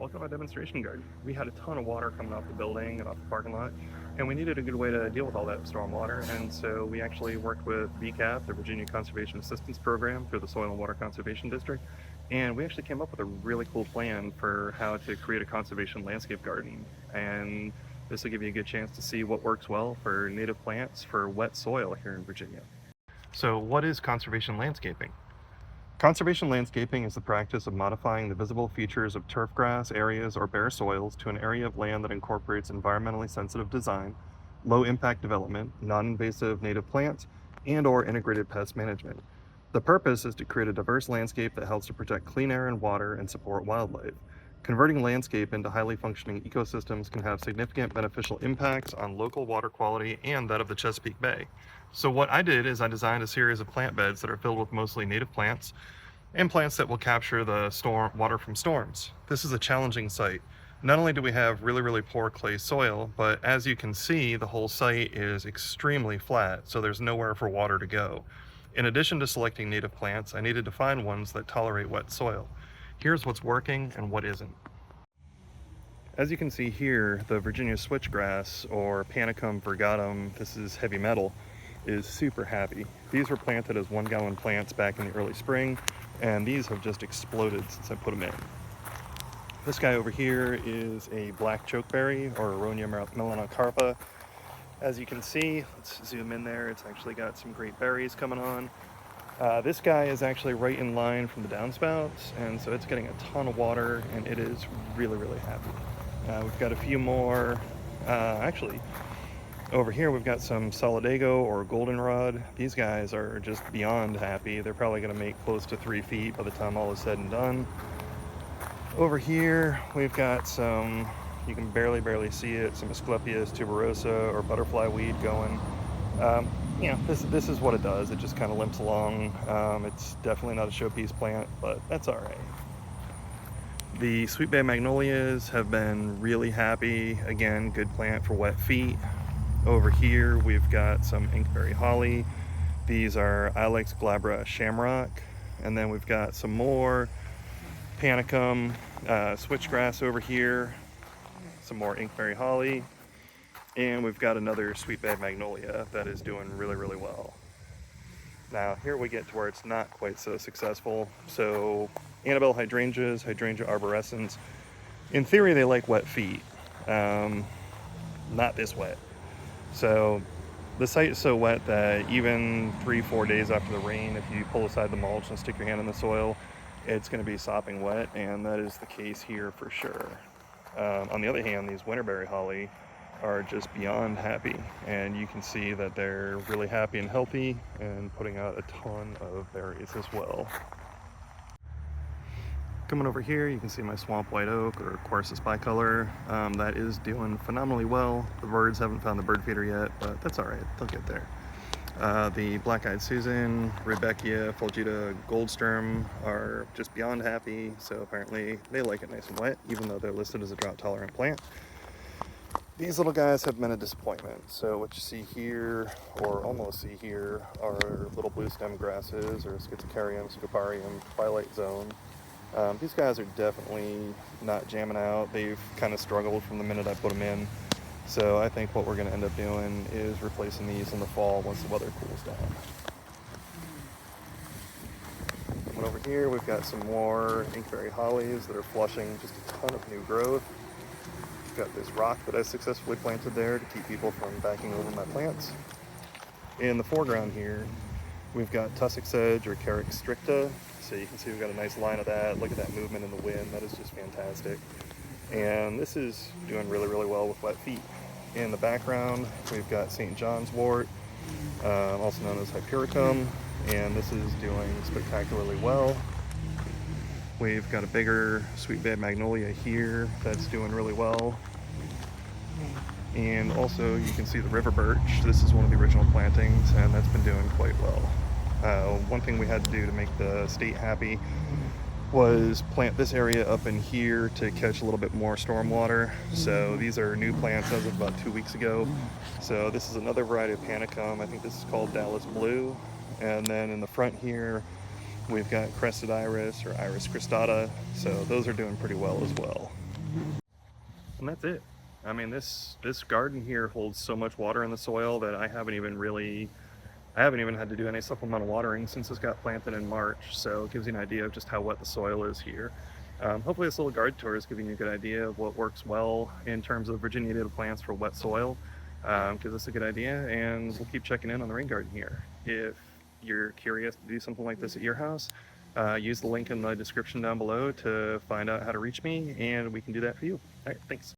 Welcome to our demonstration garden. We had a ton of water coming off the building and off the parking lot, and we needed a good way to deal with all that storm water. And so we actually worked with VCAP, the Virginia Conservation Assistance Program, through the Soil and Water Conservation District. And we actually came up with a really cool plan for how to create a conservation landscape garden. And this will give you a good chance to see what works well for native plants for wet soil here in Virginia. So, what is conservation landscaping? Conservation landscaping is the practice of modifying the visible features of turf grass areas or bare soils to an area of land that incorporates environmentally sensitive design, low impact development, non-invasive native plants, and or integrated pest management. The purpose is to create a diverse landscape that helps to protect clean air and water and support wildlife. Converting landscape into highly functioning ecosystems can have significant beneficial impacts on local water quality and that of the Chesapeake Bay. So what I did is I designed a series of plant beds that are filled with mostly native plants and plants that will capture the storm water from storms. This is a challenging site. Not only do we have really poor clay soil, but as you can see, the whole site is extremely flat, so there's nowhere for water to go. In addition to selecting native plants, I needed to find ones that tolerate wet soil. Here's what's working and what isn't. As you can see here, the Virginia switchgrass, or Panicum virgatum, this is heavy metal, is super happy. These were planted as 1-gallon plants back in the early spring, and these have just exploded since I put them in. This guy over here is a black chokeberry, or Aronia melanocarpa. As you can see, let's zoom in there, it's actually got some great berries coming on. This guy is actually right in line from the downspouts, and so it's getting a ton of water, and it is really happy. We've got a few more, actually, over here we've got some solidago or goldenrod. These guys are just beyond happy. They're probably going to make close to 3 feet by the time all is said and done. Over here we've got some, you can barely see it, some Asclepias tuberosa or butterfly weed going. This is what it does. It just kind of limps along. It's definitely not a showpiece plant, but that's all right. The Sweet Bay magnolias have been really happy. Again, good plant for wet feet. Over here we've got some inkberry holly. These are Ilex glabra shamrock. And then we've got some more Panicum switchgrass over here, some more inkberry holly, and we've got another Sweet Bay magnolia that is doing really well. Now here we get to where it's not quite so successful. So Annabelle hydrangeas, Hydrangea arborescens, in theory they like wet feet, not this wet. So the site is so wet that even 3-4 days after the rain, if you pull aside the mulch and stick your hand in the soil, it's going to be sopping wet, and that is the case here for sure. On the other hand, these winterberry holly are just beyond happy, and you can see that they're really happy and healthy and putting out a ton of berries as well. Coming over here, you can see my swamp white oak, or Quercus bicolor. That is doing phenomenally well. The birds haven't found the bird feeder yet, but that's all right, they'll get there. The black-eyed Susan, Rudbeckia, Fulgida, Goldsturm are just beyond happy, so apparently they like it nice and wet, even though they're listed as a drought-tolerant plant. These little guys have been a disappointment. So what you see here, or almost see here, are little blue stem grasses, or Schizocarium, Pseudoparium, Twilight Zone. These guys are definitely not jamming out. They've kind of struggled from the minute I put them in. So I think what we're going to end up doing is replacing these in the fall once the weather cools down. And over here we've got some more inkberry hollies that are flushing just a ton of new growth. We've got this rock that I successfully planted there to keep people from backing over my plants. In the foreground here, we've got tussock sedge or Carex stricta. So you can see we've got a nice line of that. Look at that movement in the wind. That is just fantastic. And this is doing really well with wet feet. In the background, we've got St. John's wort, also known as Hypericum, and this is doing spectacularly well. We've got a bigger Sweet Bay magnolia here that's doing really well. And also you can see the river birch. This is one of the original plantings, and that's been doing quite well. One thing we had to do to make the state happy was plant this area up in here to catch a little bit more storm water. So these are new plants as of about 2 weeks ago. So this is another variety of Panicum. I think this is called Dallas Blue. And then in the front here, we've got Crested Iris or Iris cristata. So those are doing pretty well as well. And that's it. I mean, this garden here holds so much water in the soil that I haven't even had to do any supplemental watering since this got planted in March. So it gives you an idea of just how wet the soil is here. Hopefully this little garden tour is giving you a good idea of what works well in terms of Virginia native plants for wet soil. Gives us a good idea, and we'll keep checking in on the rain garden here. If you're curious to do something like this at your house, use the link in the description down below to find out how to reach me, and we can do that for you. All right, thanks.